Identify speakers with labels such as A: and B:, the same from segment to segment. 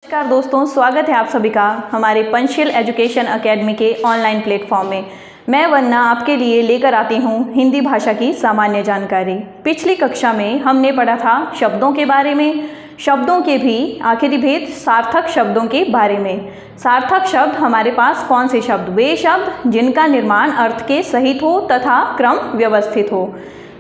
A: नमस्कार दोस्तों, स्वागत है आप सभी का हमारे पंचशील एजुकेशन एकेडमी के ऑनलाइन प्लेटफॉर्म में। मैं वंदना आपके लिए लेकर आती हूँ हिंदी भाषा की सामान्य जानकारी। पिछली कक्षा में हमने पढ़ा था शब्दों के बारे में, शब्दों के भी आखिरी भेद सार्थक शब्दों के बारे में। सार्थक शब्द हमारे पास कौन से शब्द? वे शब्द जिनका निर्माण अर्थ के सहित हो तथा क्रम व्यवस्थित हो।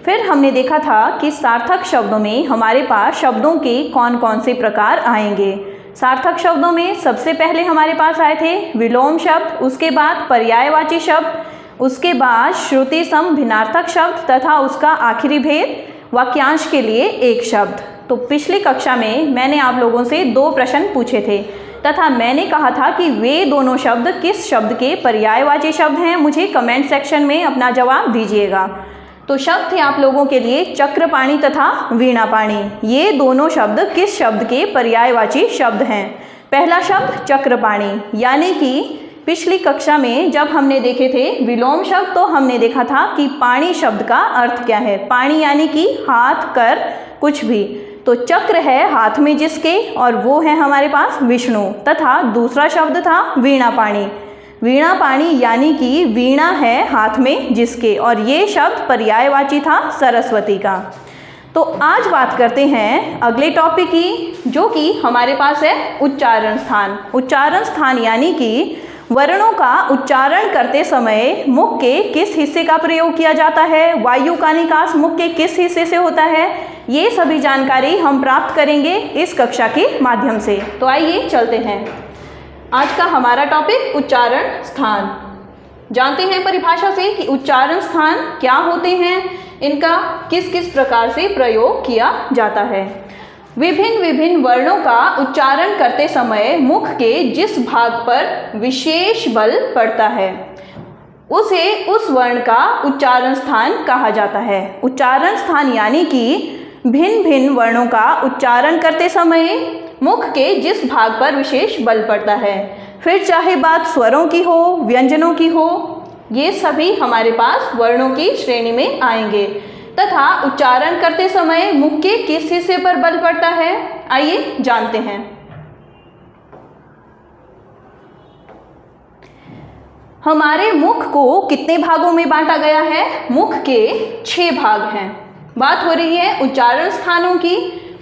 A: फिर हमने देखा था कि सार्थक शब्दों में हमारे पास शब्दों के कौन कौन से प्रकार आएंगे। सार्थक शब्दों में सबसे पहले हमारे पास आए थे विलोम शब्द, उसके बाद पर्यायवाची शब्द, उसके बाद श्रुति सम भिन्नार्थक शब्द तथा उसका आखिरी भेद वाक्यांश के लिए एक शब्द। तो पिछली कक्षा में मैंने आप लोगों से 2 प्रश्न पूछे थे तथा मैंने कहा था कि वे दोनों शब्द किस शब्द के पर्यायवाची शब्द हैं। मुझे कमेंट सेक्शन में अपना जवाब दीजिएगा। तो शब्द थे आप लोगों के लिए चक्रपाणी तथा वीणापाणी। ये दोनों शब्द किस शब्द के पर्यायवाची शब्द हैं? पहला शब्द चक्रपाणी, यानी कि पिछली कक्षा में जब हमने देखे थे विलोम शब्द तो हमने देखा था कि पाणी शब्द का अर्थ क्या है। पाणी यानी कि हाथ, कर, कुछ भी। तो चक्र है हाथ में जिसके, और वो है हमारे पास विष्णु। तथा दूसरा शब्द था वीणापाणी। वीणापाणी यानी कि वीणा है हाथ में जिसके, और ये शब्द पर्यायवाची था सरस्वती का। तो आज बात करते हैं अगले टॉपिक की, जो कि हमारे पास है उच्चारण स्थान। उच्चारण स्थान यानी कि वर्णों का उच्चारण करते समय मुख के किस हिस्से का प्रयोग किया जाता है, वायु का निकास मुख के किस हिस्से से होता है, ये सभी जानकारी हम प्राप्त करेंगे इस कक्षा के माध्यम से। तो आइए चलते हैं। आज का हमारा टॉपिक उच्चारण स्थान। जानते हैं परिभाषा से कि उच्चारण स्थान क्या होते हैं, इनका किस किस प्रकार से प्रयोग किया जाता है। विभिन्न विभिन्न वर्णों का उच्चारण करते समय मुख के जिस भाग पर विशेष बल पड़ता है उसे उस वर्ण का उच्चारण स्थान कहा जाता है। उच्चारण स्थान यानी कि भिन्न भिन्न वर्णों का उच्चारण करते समय मुख के जिस भाग पर विशेष बल पड़ता है। फिर चाहे बात स्वरों की हो, व्यंजनों की हो, ये सभी हमारे पास वर्णों की श्रेणी में आएंगे। तथा उच्चारण करते समय मुख के किस हिस्से पर बल पड़ता है, आइए जानते हैं। हमारे मुख को कितने भागों में बांटा गया है? मुख के 6 भाग हैं। बात हो रही है उच्चारण स्थानों की।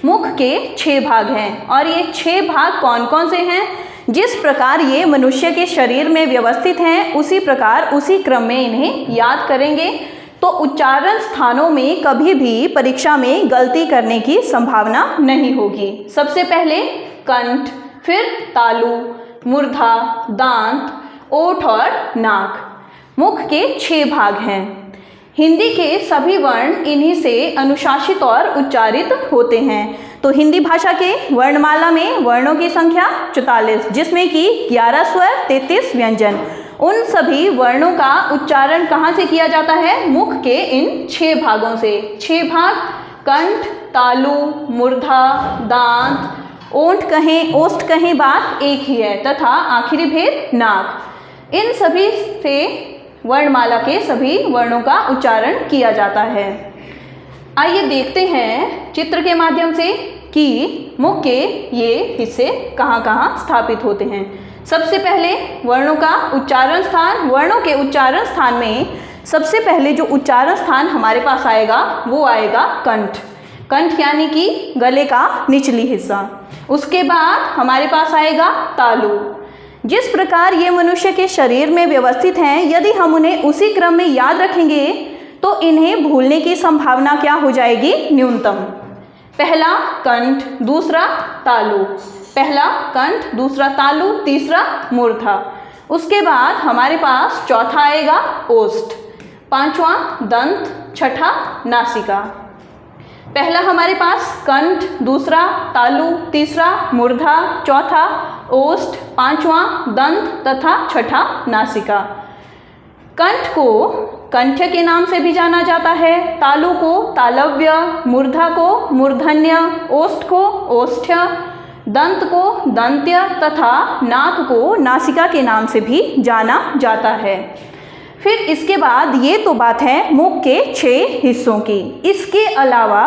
A: मुख के 6 भाग हैं, और ये 6 भाग कौन कौन से हैं? जिस प्रकार ये मनुष्य के शरीर में व्यवस्थित हैं उसी प्रकार उसी क्रम में इन्हें याद करेंगे तो उच्चारण स्थानों में कभी भी परीक्षा में गलती करने की संभावना नहीं होगी। सबसे पहले कंठ, फिर तालु, मूर्धा, दांत, ओठ और नाक। मुख के 6 भाग हैं। हिंदी के सभी वर्ण इन्हीं से अनुशासित और उच्चारित होते हैं। तो हिंदी भाषा के वर्णमाला में वर्णों की संख्या 44, जिसमें कि 11 स्वर, 33 व्यंजन। उन सभी वर्णों का उच्चारण कहाँ से किया जाता है? मुख के इन 6 भागों से। 6 भाग कंठ, तालु, मूर्धा, दांत, ओठ कहें, ओष्ठ कहें, बात एक ही है, तथा आखिरी भेद नाक। इन सभी से वर्णमाला के सभी वर्णों का उच्चारण किया जाता है। आइए देखते हैं चित्र के माध्यम से कि मुख के ये हिस्से कहाँ कहाँ स्थापित होते हैं। सबसे पहले वर्णों का उच्चारण स्थान। वर्णों के उच्चारण स्थान में सबसे पहले जो उच्चारण स्थान हमारे पास आएगा वो आएगा कंठ। कंठ यानी कि गले का निचली हिस्सा। उसके बाद हमारे पास आएगा तालु। जिस प्रकार ये मनुष्य के शरीर में व्यवस्थित हैं, यदि हम उन्हें उसी क्रम में याद रखेंगे तो इन्हें भूलने की संभावना क्या हो जाएगी? न्यूनतम। पहला कंठ, दूसरा तालु। पहला कंठ, दूसरा तालु, तीसरा मूर्धा। उसके बाद हमारे पास चौथा आएगा ओष्ठ, पांचवा दंत, छठा नासिका। पहला हमारे पास कंठ, दूसरा तालु, तीसरा मूर्धा, चौथा ओष्ठ, पांचवा दंत तथा छठा नासिका। कंठ को कंठ्य के नाम से भी जाना जाता है, तालु को तालव्य, मूर्धा को मूर्धन्य, ओष्ठ को ओष्ठ्य, दंत को दंत्य तथा नाक को नासिका के नाम से भी जाना जाता है। फिर इसके बाद ये तो बात है मुख के 6 हिस्सों की। इसके अलावा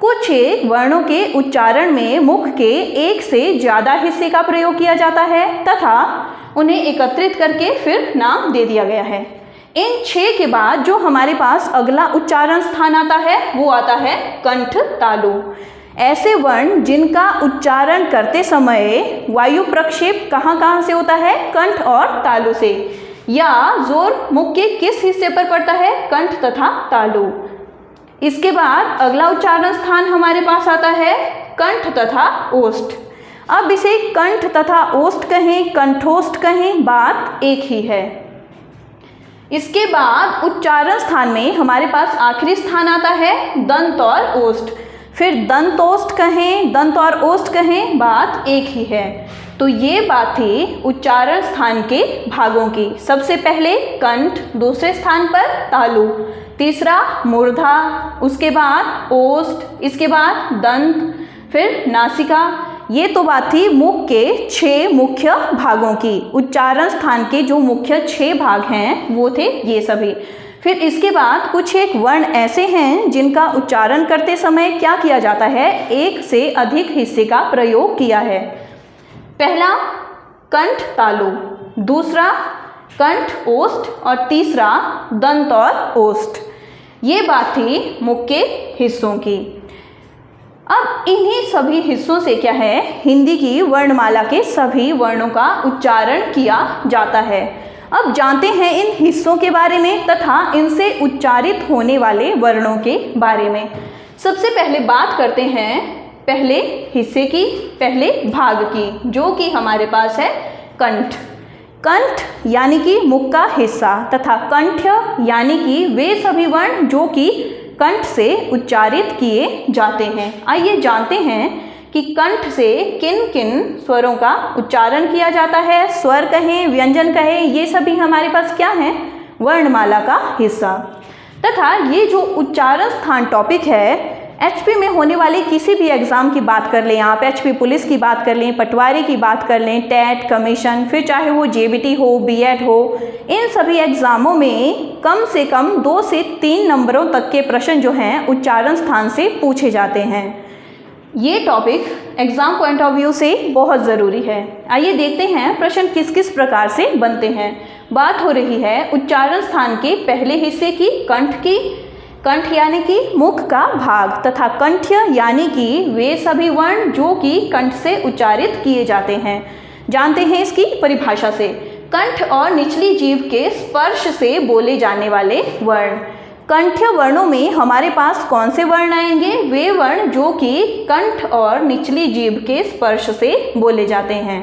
A: कुछ एक वर्णों के उच्चारण में मुख के एक से ज़्यादा हिस्से का प्रयोग किया जाता है तथा उन्हें एकत्रित करके फिर नाम दे दिया गया है। इन 6 के बाद जो हमारे पास अगला उच्चारण स्थान आता है वो आता है कंठ तालु। ऐसे वर्ण जिनका उच्चारण करते समय वायु प्रक्षेप कहाँ से होता है, कंठ और तालु से, या जोर मुख के किस हिस्से पर पड़ता है, कंठ तथा तालु। इसके बाद अगला उच्चारण स्थान हमारे पास आता है कंठ तथा ओष्ठ। अब इसे कंठ तथा ओष्ठ कहें, कंठोष्ठ कहें, बात एक ही है। इसके बाद उच्चारण स्थान में हमारे पास आखिरी स्थान आता है दंत और ओष्ठ। फिर दंतोष्ठ कहें, दंत और ओष्ठ कहें, बात एक ही है। तो ये बात थी उच्चारण स्थान के भागों की। सबसे पहले कंठ, दूसरे स्थान पर तालु, तीसरा मूर्धा, उसके बाद ओष्ठ, इसके बाद दंत, फिर नासिका। ये तो बात थी मुख के 6 मुख्य भागों की। उच्चारण स्थान के जो मुख्य 6 भाग हैं वो थे ये सभी। फिर इसके बाद कुछ एक वर्ण ऐसे हैं जिनका उच्चारण करते समय क्या किया जाता है, एक से अधिक हिस्से का प्रयोग किया है। पहला कंठ तालु, दूसरा कंठ ओष्ठ और तीसरा दंत और ओष्ठ। ये बात थी मुख के हिस्सों की। अब इन्हीं सभी हिस्सों से क्या है, हिंदी की वर्णमाला के सभी वर्णों का उच्चारण किया जाता है। अब जानते हैं इन हिस्सों के बारे में तथा इनसे उच्चारित होने वाले वर्णों के बारे में। सबसे पहले बात करते हैं पहले हिस्से की, पहले भाग की, जो कि हमारे पास है कंठ। कंठ यानी कि मुख का हिस्सा तथा कंठ्य यानी कि वे सभी वर्ण जो कि कंठ से उच्चारित किए जाते हैं। आइए जानते हैं कि कंठ से किन किन स्वरों का उच्चारण किया जाता है। स्वर कहें, व्यंजन कहें, ये सभी हमारे पास क्या हैं, वर्णमाला का हिस्सा। तथा ये जो उच्चारण स्थान टॉपिक है, एचपी में होने वाले किसी भी एग्ज़ाम की बात कर लें आप, एचपी पुलिस की बात कर लें, पटवारी की बात कर लें, टेट, कमीशन, फिर चाहे वो जेबीटी हो, बीएड हो, इन सभी एग्ज़ामों में कम से कम 2 से 3 नंबरों तक के प्रश्न जो हैं उच्चारण स्थान से पूछे जाते हैं। ये topic exam point of view से बहुत ज़रूरी है। आइए देखते हैं प्रश्न किस किस प्रकार से बनते हैं। बात हो रही है उच्चारण स्थान के पहले हिस्से की, कंठ की। कंठ यानी कि मुख का भाग तथा कंठ्य यानी कि वे सभी वर्ण जो कि कंठ से उच्चारित किए जाते हैं। जानते हैं इसकी परिभाषा से, कंठ और निचली जीभ के स्पर्श से बोले जाने वाले वर्ण। कंठ्य वर्णों में हमारे पास कौन से वर्ण आएंगे, वे वर्ण जो कि कंठ और निचली जीभ के स्पर्श से बोले जाते हैं।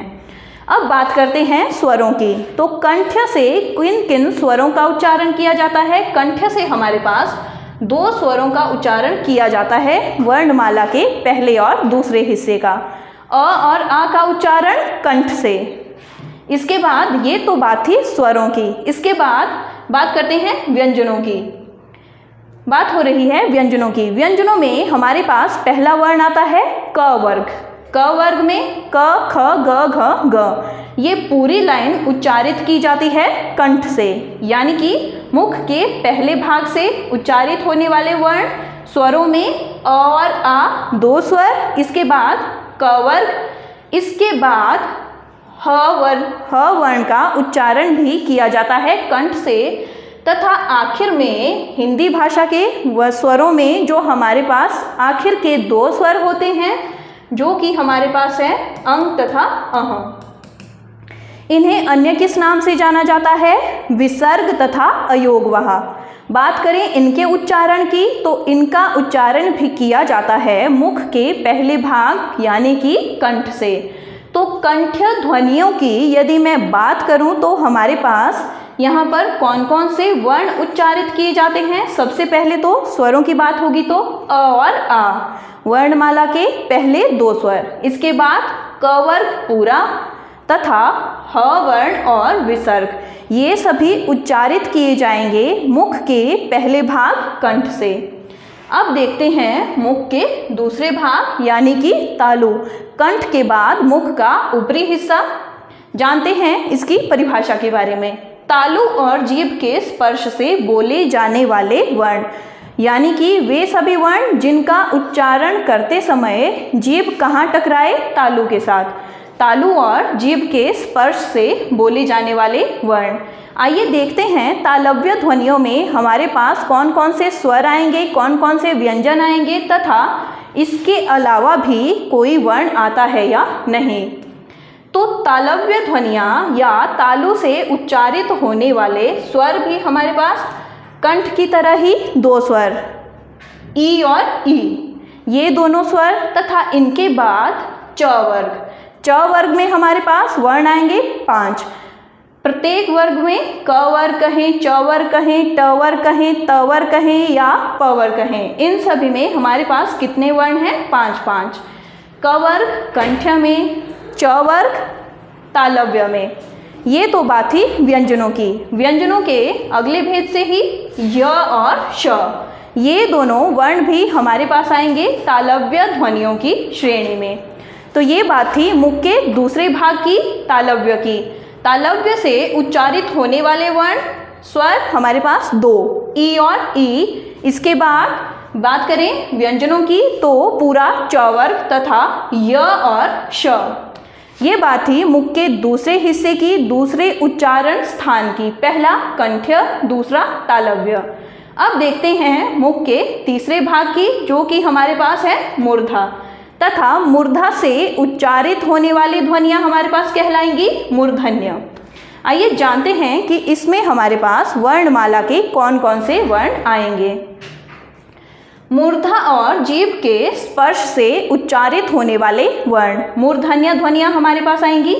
A: अब बात करते हैं स्वरों की। तो कंठ्य से किन किन स्वरों का उच्चारण किया जाता है। कंठ्य से हमारे पास 2 स्वरों का उच्चारण किया जाता है वर्णमाला के पहले और दूसरे हिस्से का। अ और आ का उच्चारण कंठ से। इसके बाद ये तो बात थी स्वरों की। इसके बाद बात करते हैं व्यंजनों की। बात हो रही है व्यंजनों की। व्यंजनों में हमारे पास पहला वर्ण आता है क वर्ग। क वर्ग में क, ख, ग, घ, ग। ये पूरी लाइन उच्चारित की जाती है कंठ से, यानी कि मुख के पहले भाग से उच्चारित होने वाले वर्ण स्वरों में अ और आ 2 स्वर। इसके बाद क वर्ग, इसके बाद ह वर्ण का उच्चारण भी किया जाता है कंठ से। तथा आखिर में हिंदी भाषा के स्वरों में जो हमारे पास आखिर के 2 स्वर होते हैं जो कि हमारे पास है अंग तथा अह। इन्हें अन्य किस नाम से जाना जाता है, विसर्ग तथा अयोगवाह। बात करें इनके उच्चारण की तो इनका उच्चारण भी किया जाता है मुख के पहले भाग यानी कि कंठ से। तो कंठ्य ध्वनियों की यदि मैं बात करूं तो हमारे पास यहाँ पर कौन कौन से वर्ण उच्चारित किए जाते हैं। सबसे पहले तो स्वरों की बात होगी तो अ और आ, वर्णमाला के पहले 2 स्वर। इसके बाद क वर्ग पूरा तथा ह वर्ण और विसर्ग, ये सभी उच्चारित किए जाएंगे मुख के पहले भाग कंठ से। अब देखते हैं मुख के दूसरे भाग यानी कि तालु। कंठ के बाद मुख का ऊपरी हिस्सा। जानते हैं इसकी परिभाषा के बारे में। तालु और जीभ के स्पर्श से बोले जाने वाले वर्ण, यानी कि वे सभी वर्ण जिनका उच्चारण करते समय जीभ कहाँ टकराए? तालु के साथ। तालु और जीभ के स्पर्श से बोले जाने वाले वर्ण। आइए देखते हैं तालव्य ध्वनियों में हमारे पास कौन कौन से स्वर आएंगे, कौन कौन से व्यंजन आएंगे तथा इसके अलावा भी कोई वर्ण आता है या नहीं। तो तालव्य ध्वनियाँ या तालु से उच्चारित होने वाले स्वर भी हमारे पास कंठ की तरह ही दो स्वर ई और ई, ये दोनों स्वर तथा इनके बाद च वर्ग। च वर्ग में हमारे पास वर्ण आएंगे 5। प्रत्येक वर्ग में क वर्ग कहें, च वर्ग कहें, ट वर्ग कहें, त वर्ग कहें या प वर्ग कहें, इन सभी में हमारे पास कितने वर्ण हैं? 5। क वर्ग कंठ्य में, च वर्ग तालव्य में। ये तो बात थी व्यंजनों की। व्यंजनों के अगले भेद से ही य और श, ये दोनों वर्ण भी हमारे पास आएंगे तालव्य ध्वनियों की श्रेणी में। तो ये बात थी मुख के दूसरे भाग की, तालव्य की। तालव्य से उच्चारित होने वाले वर्ण स्वर हमारे पास 2 ई और ई। इसके बाद बात करें व्यंजनों की तो पूरा च वर्ग तथा य और श। ये बात थी मुख के दूसरे हिस्से की, दूसरे उच्चारण स्थान की। पहला कंठ्य, दूसरा तालव्य। अब देखते हैं मुख के तीसरे भाग की, जो कि हमारे पास है मूर्धा, तथा मूर्धा से उच्चारित होने वाली ध्वनियाँ हमारे पास कहलाएंगी मूर्धन्य। आइए जानते हैं कि इसमें हमारे पास वर्णमाला के कौन कौन से वर्ण आएंगे। मूर्धा और जीभ के स्पर्श से उच्चारित होने वाले वर्ण मूर्धन्य ध्वनियाँ हमारे पास आएंगी।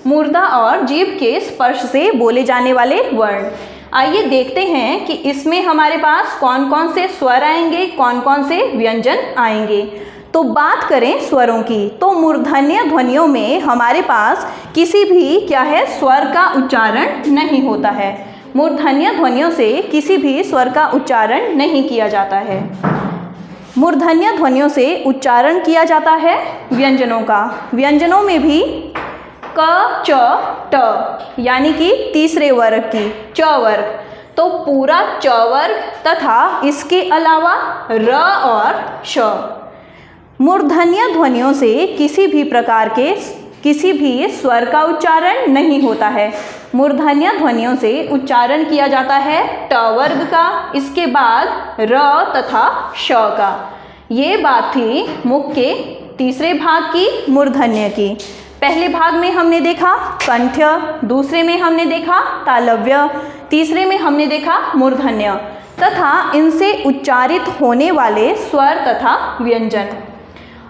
A: मूर्धा और जीभ के स्पर्श से बोले जाने वाले वर्ण। आइए देखते हैं कि इसमें हमारे पास कौन कौन से स्वर आएंगे, कौन कौन से व्यंजन आएंगे। तो बात करें स्वरों की तो मूर्धन्य ध्वनियों में हमारे पास किसी भी क्या है स्वर का उच्चारण नहीं होता है। मूर्धन्य ध्वनियों से किसी भी स्वर का उच्चारण नहीं किया जाता है। मूर्धन्य ध्वनियों से उच्चारण किया जाता है व्यंजनों का। व्यंजनों में भी क, च, ट यानी कि तीसरे वर्ग की च वर्ग, तो पूरा च वर्ग तथा इसके अलावा र और श। मूर्धन्य ध्वनियों से किसी भी प्रकार के किसी भी स्वर का उच्चारण नहीं होता है। मूर्धन्य ध्वनियों से उच्चारण किया जाता है ट वर्ग का, इसके बाद र तथा श का। ये बात थी मुख के तीसरे भाग की मूर्धन्य की। पहले भाग में हमने देखा कंठ्य, दूसरे में हमने देखा तालव्य, तीसरे में हमने देखा मूर्धन्य तथा इनसे उच्चारित होने वाले स्वर तथा व्यंजन।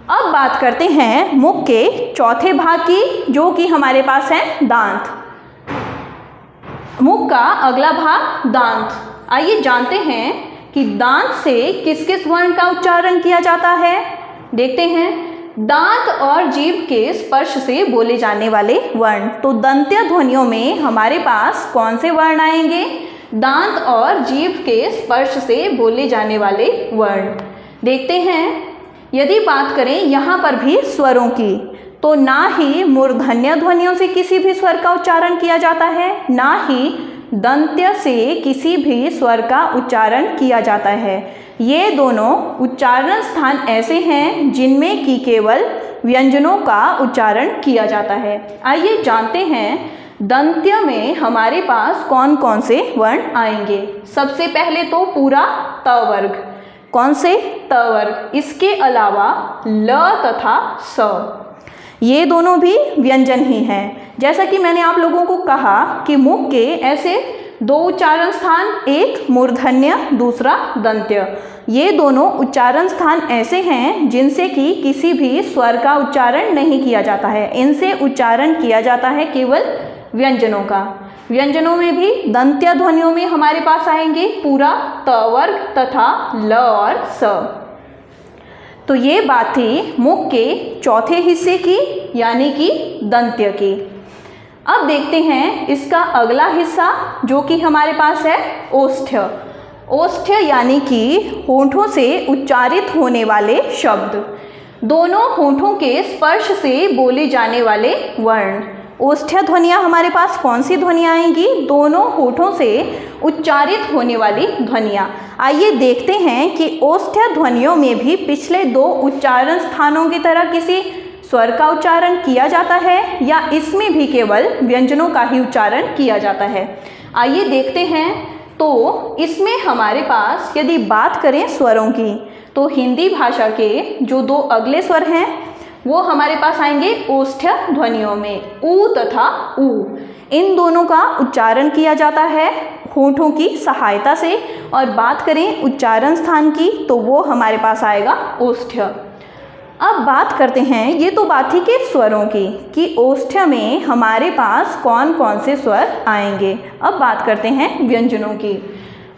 A: अब बात करते हैं मुख के चौथे भाग की, जो कि हमारे पास है दांत। मुख का अगला भाग दांत। आइए जानते हैं कि दांत से किस किस वर्ण का उच्चारण किया जाता है। देखते हैं दांत और जीभ के स्पर्श से बोले जाने वाले वर्ण। तो दंत्य ध्वनियों में हमारे पास कौन से वर्ण आएंगे? दांत और जीभ के स्पर्श से बोले जाने वाले वर्ण। देखते हैं यदि बात करें यहाँ पर भी स्वरों की तो ना ही मूर्धन्य ध्वनियों से किसी भी स्वर का उच्चारण किया जाता है, ना ही दंत्य से किसी भी स्वर का उच्चारण किया जाता है। ये दोनों उच्चारण स्थान ऐसे हैं जिनमें कि केवल व्यंजनों का उच्चारण किया जाता है। आइए जानते हैं दंत्य में हमारे पास कौन कौन से वर्ण आएंगे। सबसे पहले तो पूरा त वर्ग। कौन से? त वर्ग। इसके अलावा ल तथा स, ये दोनों भी व्यंजन ही हैं। जैसा कि मैंने आप लोगों को कहा कि मुख के ऐसे दो उच्चारण स्थान, एक मूर्धन्य, दूसरा दंत्य। ये दोनों उच्चारण स्थान ऐसे हैं जिनसे कि किसी भी स्वर का उच्चारण नहीं किया जाता है। इनसे उच्चारण किया जाता है केवल व्यंजनों का। व्यंजनों में भी दंत्य ध्वनियों में हमारे पास आएंगे पूरा त वर्ग तथा ल और स। तो ये बात थी मुख के चौथे हिस्से की, यानी कि दंत्य की। अब देखते हैं इसका अगला हिस्सा, जो कि हमारे पास है ओष्ठ्य। ओष्ठ्य यानी कि होंठों से उच्चारित होने वाले शब्द, दोनों होंठों के स्पर्श से बोले जाने वाले वर्ण। ओष्ठ्य ध्वनियाँ हमारे पास कौन सी ध्वनियाँ आएंगी? दोनों होठों से उच्चारित होने वाली ध्वनियाँ। आइए देखते हैं कि ओष्ठ्य ध्वनियों में भी पिछले दो उच्चारण स्थानों की तरह किसी स्वर का उच्चारण किया जाता है या इसमें भी केवल व्यंजनों का ही उच्चारण किया जाता है। आइए देखते हैं। तो इसमें हमारे पास यदि बात करें स्वरों की, तो हिंदी भाषा के जो दो अगले स्वर हैं वो हमारे पास आएंगे ओष्ठ्य ध्वनियों में, ऊ तथा ऊ। इन दोनों का उच्चारण किया जाता है होठों की सहायता से। और बात करें उच्चारण स्थान की, तो वो हमारे पास आएगा ओष्ठ्य। अब बात करते हैं, ये तो बात थी कि स्वरों की, कि ओष्ठ्य में हमारे पास कौन कौन से स्वर आएंगे। अब बात करते हैं व्यंजनों की।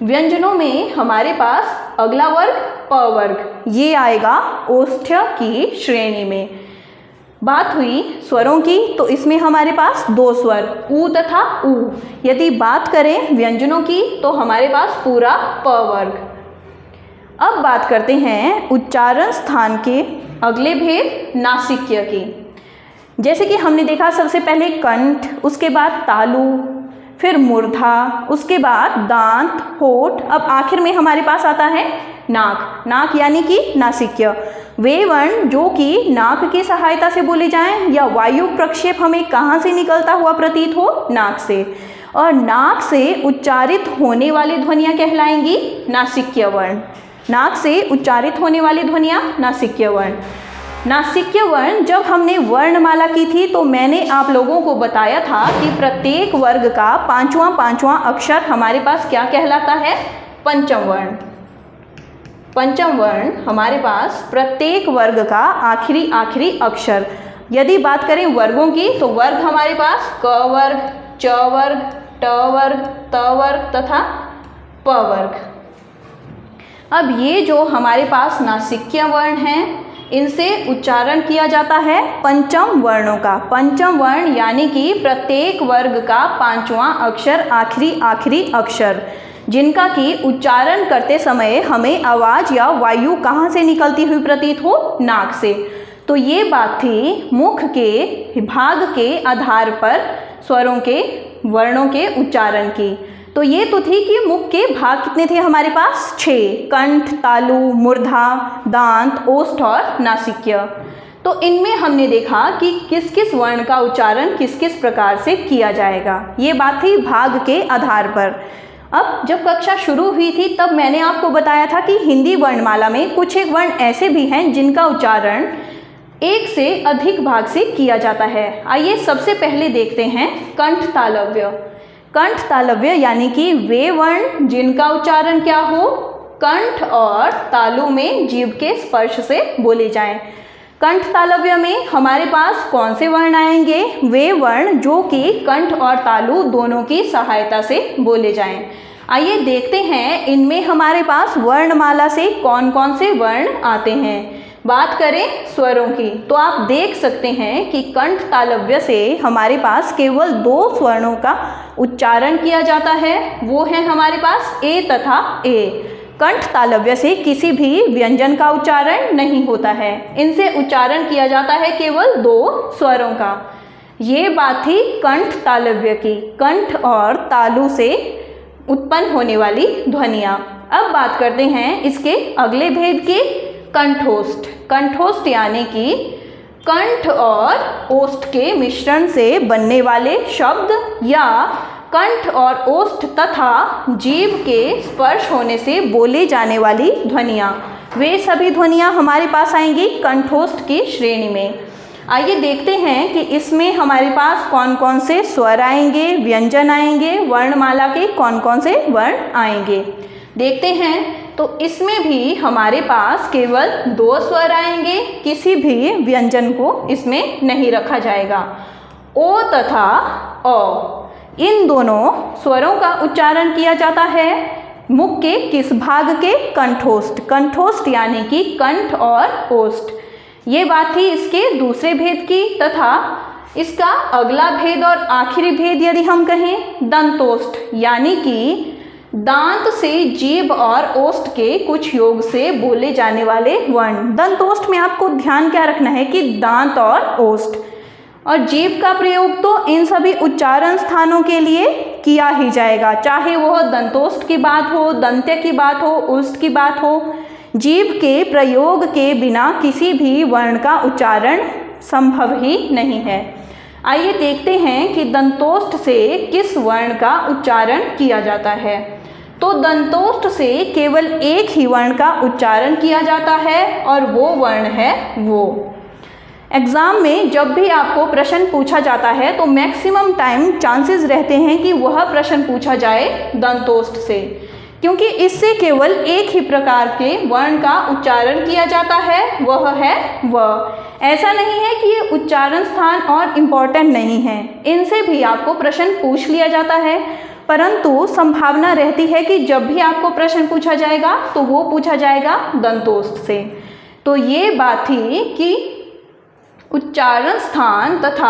A: व्यंजनों में हमारे पास अगला वर्ग प वर्ग, ये आएगा ओष्ठ्य की श्रेणी में। बात हुई स्वरों की, तो इसमें हमारे पास दो स्वर ऊ तथा ऊ। यदि बात करें व्यंजनों की, तो हमारे पास पूरा प वर्ग। अब बात करते हैं उच्चारण स्थान के अगले भेद नासिक्य की। जैसे कि हमने देखा सबसे पहले कंठ, उसके बाद तालु, फिर मूर्धा, उसके बाद दांत, होठ, अब आखिर में हमारे पास आता है नाक। नाक यानी कि नासिक्य। वे वर्ण जो कि नाक की सहायता से बोले जाएं या वायु प्रक्षेप हमें कहाँ से निकलता हुआ प्रतीत हो, नाक से। और नाक से उच्चारित होने वाली ध्वनियाँ कहलाएंगी नासिक्य वर्ण। नाक से उच्चारित होने वाली ध्वनियाँ नासिक्य वर्ण। नासिक्य वर्ण जब हमने वर्णमाला की थी, तो मैंने आप लोगों को बताया था कि प्रत्येक वर्ग का पांचवा अक्षर हमारे पास क्या कहलाता है, पंचम वर्ण। पंचम वर्ण हमारे पास प्रत्येक वर्ग का आखिरी अक्षर। यदि बात करें वर्गों की, तो वर्ग हमारे पास क वर्ग, च वर्ग, ट वर्ग, त वर्ग तथा प वर्ग। अब ये जो हमारे पास नासिक्य वर्ण हैं, इनसे उच्चारण किया जाता है पंचम वर्णों का। पंचम वर्ण यानी कि प्रत्येक वर्ग का पांचवा अक्षर आखिरी अक्षर, जिनका कि उच्चारण करते समय हमें आवाज़ या वायु कहाँ से निकलती हुई प्रतीत हो, नाक से। तो ये बात थी मुख के भाग के आधार पर स्वरों के वर्णों के उच्चारण की। तो ये तो थी कि मुख के भाग कितने थे हमारे पास, 6, कंठ, तालु, मूर्धा, दांत, ओष्ठ और नासिक्य। तो इनमें हमने देखा कि किस किस वर्ण का उच्चारण किस किस प्रकार से किया जाएगा। ये बात थी भाग के आधार पर। अब जब कक्षा शुरू हुई थी, तब मैंने आपको बताया था कि हिंदी वर्णमाला में कुछ एक वर्ण ऐसे भी हैं जिनका उच्चारण एक से अधिक भाग से किया जाता है। आइए सबसे पहले देखते हैं कंठ तालव्य। कंठ तालव्य यानी कि वे वर्ण जिनका उच्चारण क्या हो, कंठ और तालु में जीभ के स्पर्श से बोले जाएं। कंठ तालव्य में हमारे पास कौन से वर्ण आएंगे, वे वर्ण जो कि कंठ और तालु दोनों की सहायता से बोले जाएं। आइए देखते हैं इनमें हमारे पास वर्णमाला से कौन कौन से वर्ण आते हैं। बात करें स्वरों की, तो आप देख सकते हैं कि कंठ तालव्य से हमारे पास केवल 2 स्वर्णों का उच्चारण किया जाता है, वो है हमारे पास ए तथा ए। कंठ तालव्य से किसी भी व्यंजन का उच्चारण नहीं होता है, इनसे उच्चारण किया जाता है केवल 2 स्वरों का। ये बात थी कंठ तालव्य की, कंठ और तालु से उत्पन्न होने वाली ध्वनियाँ। अब बात करते हैं इसके अगले भेद की, कंठोष्ठ। कंठोष्ठ यानी कि कंठ और ओष्ठ के मिश्रण से बनने वाले शब्द या कंठ और ओष्ठ तथा जीभ के स्पर्श होने से बोले जाने वाली ध्वनियाँ, वे सभी ध्वनियाँ हमारे पास आएंगी कंठोष्ठ की श्रेणी में। आइए देखते हैं कि इसमें हमारे पास कौन कौन से स्वर आएंगे, व्यंजन आएंगे, वर्णमाला के कौन कौन से वर्ण आएंगे। देखते हैं, तो इसमें भी हमारे पास केवल 2 स्वर आएंगे, किसी भी व्यंजन को इसमें नहीं रखा जाएगा। ओ तथा औ, इन दोनों स्वरों का उच्चारण किया जाता है मुख के किस भाग के, कंठोष्ठ। कंठोष्ठ यानी कि कंठ और ओष्ठ। ये बात थी इसके दूसरे भेद की। तथा इसका अगला भेद और आखिरी भेद यदि हम कहें, दंतोष्ठ यानी कि दांत से जीभ और ओष्ठ के कुछ योग से बोले जाने वाले वर्ण। दंतोष्ठ में आपको ध्यान क्या रखना है कि दांत और ओष्ठ, और जीभ का प्रयोग तो इन सभी उच्चारण स्थानों के लिए किया ही जाएगा, चाहे वह दंतोष्ठ की बात हो, दंत्य की बात हो, उष्ठ की बात हो। जीभ के प्रयोग के बिना किसी भी वर्ण का उच्चारण संभव ही नहीं है। आइए देखते हैं कि दंतोष्ठ से किस वर्ण का उच्चारण किया जाता है। तो दंतोष्ठ से केवल एक ही वर्ण का उच्चारण किया जाता है और वो वर्ण है वो। एग्ज़ाम में जब भी आपको प्रश्न पूछा जाता है तो मैक्सिमम टाइम चांसेस रहते हैं कि वह प्रश्न पूछा जाए दंतोष्ठ से, क्योंकि इससे केवल एक ही प्रकार के वर्ण का उच्चारण किया जाता है, वह है व। ऐसा नहीं है कि ये उच्चारण स्थान और इम्पॉर्टेंट नहीं है, इनसे भी आपको प्रश्न पूछ लिया जाता है, परंतु संभावना रहती है कि जब भी आपको प्रश्न पूछा जाएगा तो वो पूछा जाएगा दंतोष्ठ से। तो ये बात थी कि उच्चारण स्थान तथा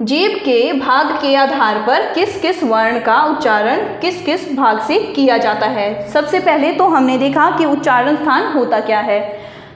A: जीभ के भाग के आधार पर किस किस वर्ण का उच्चारण किस किस भाग से किया जाता है। सबसे पहले तो हमने देखा कि उच्चारण स्थान होता क्या है।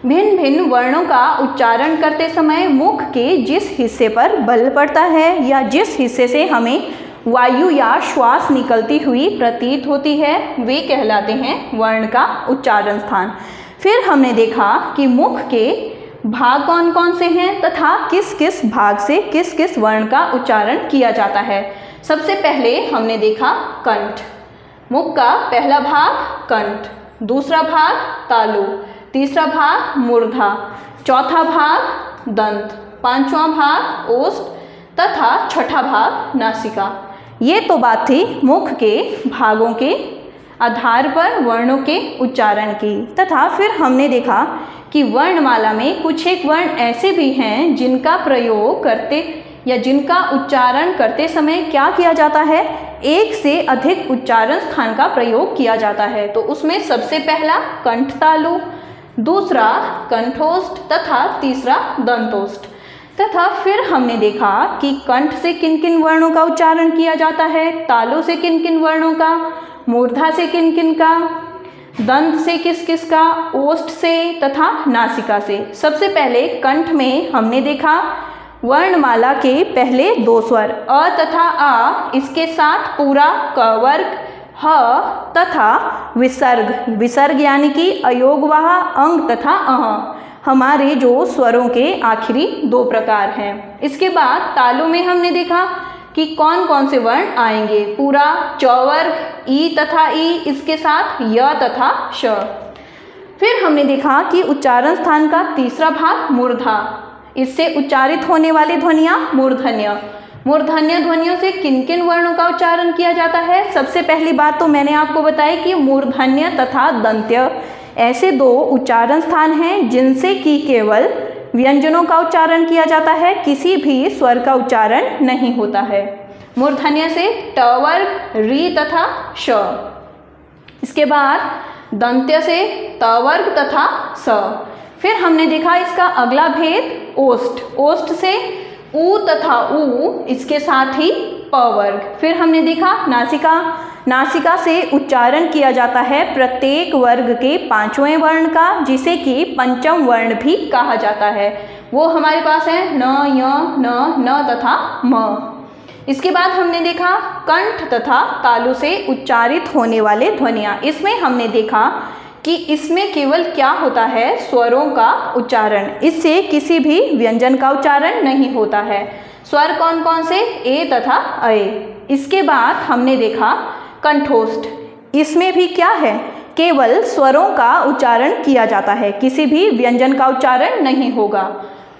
A: भिन्न भिन्न वर्णों का उच्चारण करते समय मुख के जिस हिस्से पर बल पड़ता है या जिस हिस्से से हमें वायु या श्वास निकलती हुई प्रतीत होती है, वे कहलाते हैं वर्ण का उच्चारण स्थान। फिर हमने देखा कि मुख के भाग कौन कौन से हैं तथा किस किस भाग से किस किस वर्ण का उच्चारण किया जाता है। सबसे पहले हमने देखा कंठ। मुख का पहला भाग कंठ, दूसरा भाग तालु, तीसरा भाग मूर्धा, चौथा भाग दंत, पांचवा भाग ओष्ठ तथा छठा भाग नासिका। ये तो बात थी मुख के भागों के आधार पर वर्णों के उच्चारण की। तथा फिर हमने देखा कि वर्णमाला में कुछ एक वर्ण ऐसे भी हैं जिनका प्रयोग करते या जिनका उच्चारण करते समय क्या किया जाता है, एक से अधिक उच्चारण स्थान का प्रयोग किया जाता है। तो उसमें सबसे पहला कंठ तालु, दूसरा कंठोष्ठ तथा तीसरा दंतोष्ठ। तथा फिर हमने देखा कि कंठ से किन किन वर्णों का उच्चारण किया जाता है, तालु से किन किन वर्णों का, मूर्धा से किन किन का, दंत से किस किस का, ओष्ठ से तथा नासिका से। सबसे पहले कंठ में हमने देखा वर्णमाला के पहले दो स्वर अ तथा आ, इसके साथ पूरा क वर्ग, ह तथा विसर्ग। विसर्ग यानी कि अयोगवाह अंग तथा अह, हमारे जो स्वरों के आखिरी दो प्रकार हैं। इसके बाद तालु में हमने देखा कि कौन कौन से वर्ण आएंगे, पूरा चौवर्ग, ई तथा ई, इसके साथ य तथा श। फिर हमने देखा कि उच्चारण स्थान का तीसरा भाग मूर्धा, इससे उच्चारित होने वाली ध्वनियाँ मूर्धन्य। मूर्धन्य ध्वनियों से किन किन वर्णों का उच्चारण किया जाता है। सबसे पहली बात तो मैंने आपको बताई कि मूर्धन्य तथा दंत्य ऐसे दो उच्चारण स्थान हैं जिनसे कि केवल व्यंजनों का उच्चारण किया जाता है, किसी भी स्वर का उच्चारण नहीं होता है। मूर्धन्य से ट वर्ग, री तथा श। इसके बाद दंत्य से त वर्ग तथा स। फिर हमने देखा इसका अगला भेद ओष्ठ। ओष्ठ से ऊ तथा ऊ, इसके साथ ही प वर्ग। फिर हमने देखा नासिका। नासिका से उच्चारण किया जाता है प्रत्येक वर्ग के पांचवें वर्ण का, जिसे कि पंचम वर्ण भी कहा जाता है। वो हमारे पास है न, य, न तथा म। इसके बाद हमने देखा कंठ तथा तालु से उच्चारित होने वाले ध्वनियाँ। इसमें हमने देखा कि इसमें केवल क्या होता है, स्वरों का उच्चारण, इससे किसी भी व्यंजन का उच्चारण नहीं होता है। स्वर कौन कौन से, ए तथा अ। इसके बाद हमने देखा कंठोष्ठ। इसमें भी क्या है, केवल स्वरों का उच्चारण किया जाता है, किसी भी व्यंजन का उच्चारण नहीं होगा।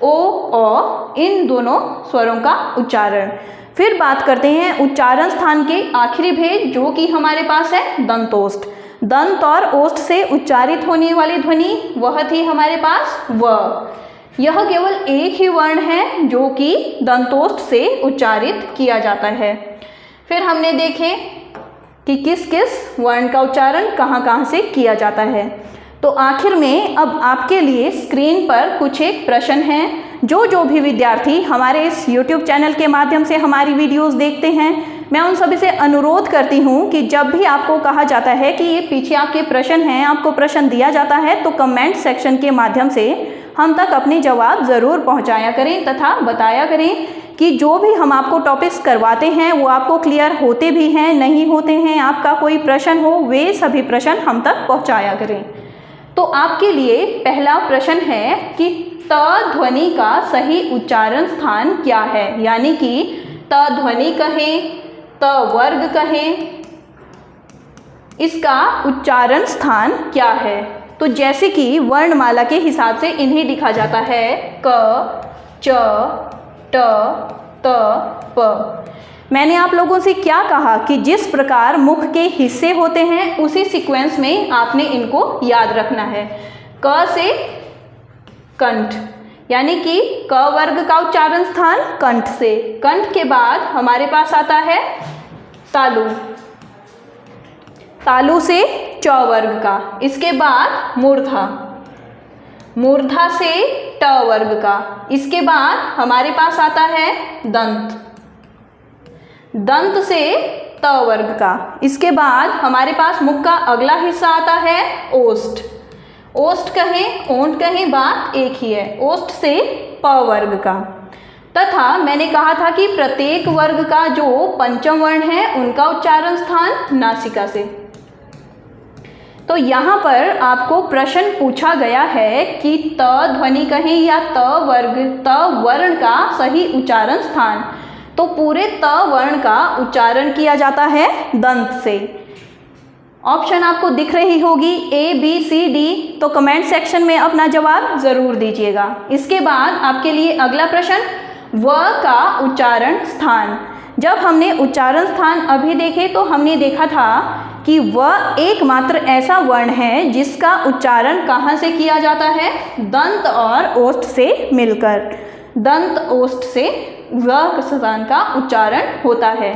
A: ओ, अ, इन दोनों स्वरों का उच्चारण। फिर बात करते हैं उच्चारण स्थान के आखिरी भेद, जो कि हमारे पास है दंतोष्ठ। दंत और ओष्ठ से उच्चारित होने वाली ध्वनि वह थी हमारे पास व। यह केवल एक ही वर्ण है जो कि दंतोष्ठ से उच्चारित किया जाता है। फिर हमने देखे कि किस किस वर्ण का उच्चारण कहाँ कहाँ से किया जाता है। तो आखिर में अब आपके लिए स्क्रीन पर कुछ एक प्रश्न हैं। जो भी विद्यार्थी हमारे इस YouTube चैनल के माध्यम से हमारी वीडियोस देखते हैं, मैं उन सभी से अनुरोध करती हूँ कि जब भी आपको कहा जाता है कि ये पीछे आपके प्रश्न हैं, आपको प्रश्न दिया जाता है, तो कमेंट सेक्शन के माध्यम से हम तक अपने जवाब ज़रूर पहुँचाया करें तथा बताया करें कि जो भी हम आपको टॉपिक्स करवाते हैं वो आपको क्लियर होते भी हैं, नहीं होते हैं, आपका कोई प्रश्न हो वे सभी प्रश्न हम तक पहुंचाया करें। तो आपके लिए पहला प्रश्न है कि त ध्वनि का सही उच्चारण स्थान क्या है, यानी कि त ध्वनि कहें, त वर्ग कहें, इसका उच्चारण स्थान क्या है। तो जैसे कि वर्णमाला के हिसाब से इन्हें लिखा जाता है क, च, ट, त, प। मैंने आप लोगों से क्या कहा कि जिस प्रकार मुख के हिस्से होते हैं उसी सीक्वेंस में आपने इनको याद रखना है। क से कंठ, यानी कि क वर्ग का उच्चारण स्थान कंठ से। कंठ के बाद हमारे पास आता है तालु, तालु से च वर्ग का। इसके बाद मूर्धा, मूर्धा से ट वर्ग का। इसके बाद हमारे पास आता है दंत, दंत से त वर्ग का। इसके बाद हमारे पास मुख का अगला हिस्सा आता है ओष्ठ, ओष्ठ कहें, ओंठ कहें, बात एक ही है। ओष्ठ से प वर्ग का। तथा मैंने कहा था कि प्रत्येक वर्ग का जो पंचम वर्ण है उनका उच्चारण स्थान नासिका से। तो यहाँ पर आपको प्रश्न पूछा गया है कि त ध्वनि कहें या त वर्ग, त वर्ण का सही उच्चारण स्थान। तो पूरे त वर्ण का उच्चारण किया जाता है दंत से। ऑप्शन आपको दिख रही होगी A, B, C, D। तो कमेंट सेक्शन में अपना जवाब ज़रूर दीजिएगा। इसके बाद आपके लिए अगला प्रश्न, व का उच्चारण स्थान। जब हमने उच्चारण स्थान अभी देखे तो हमने देखा था कि व एकमात्र ऐसा वर्ण है जिसका उच्चारण कहाँ से किया जाता है, दंत और ओष्ठ से मिलकर। दंत ओष्ठ से व स्थान का उच्चारण होता है।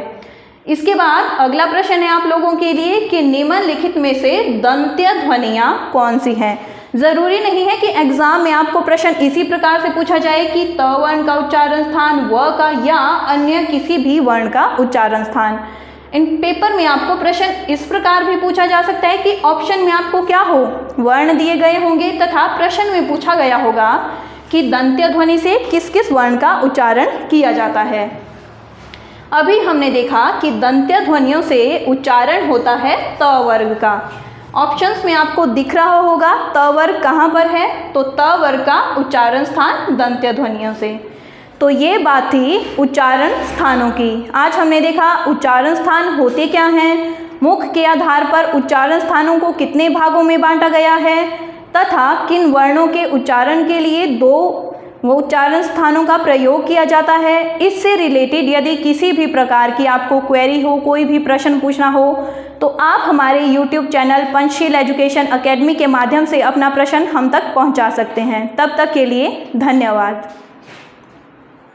A: इसके बाद अगला प्रश्न है आप लोगों के लिए कि निम्नलिखित में से दंत्य ध्वनियाँ कौन सी हैं। ज़रूरी नहीं है कि एग्जाम में आपको प्रश्न इसी प्रकार से पूछा जाए कि त वर्ण का उच्चारण स्थान, व का या अन्य किसी भी वर्ण का उच्चारण स्थान। इन पेपर में आपको प्रश्न इस प्रकार भी पूछा जा सकता है कि ऑप्शन में आपको क्या हो, वर्ण दिए गए होंगे तथा प्रश्न में पूछा गया होगा कि दंत्य ध्वनि से किस किस वर्ण का उच्चारण किया जाता है। अभी हमने देखा कि दंत्य ध्वनियों से उच्चारण होता है त वर्ग का। ऑप्शंस में आपको दिख रहा होगा त वर्ग कहाँ पर है, तो त वर्ग का उच्चारण स्थान दंत्य ध्वनियों से। तो ये बात थी उच्चारण स्थानों की। आज हमने देखा उच्चारण स्थान होते क्या हैं, मुख के आधार पर उच्चारण स्थानों को कितने भागों में बांटा गया है तथा किन वर्णों के उच्चारण के लिए दो उच्चारण स्थानों का प्रयोग किया जाता है। इससे रिलेटेड यदि किसी भी प्रकार की आपको क्वेरी हो, कोई भी प्रश्न पूछना हो तो आप हमारे YouTube channel Panchsheel education academy के माध्यम से अपना प्रश्न हम तक पहुंचा सकते हैं। तब तक के लिए धन्यवाद।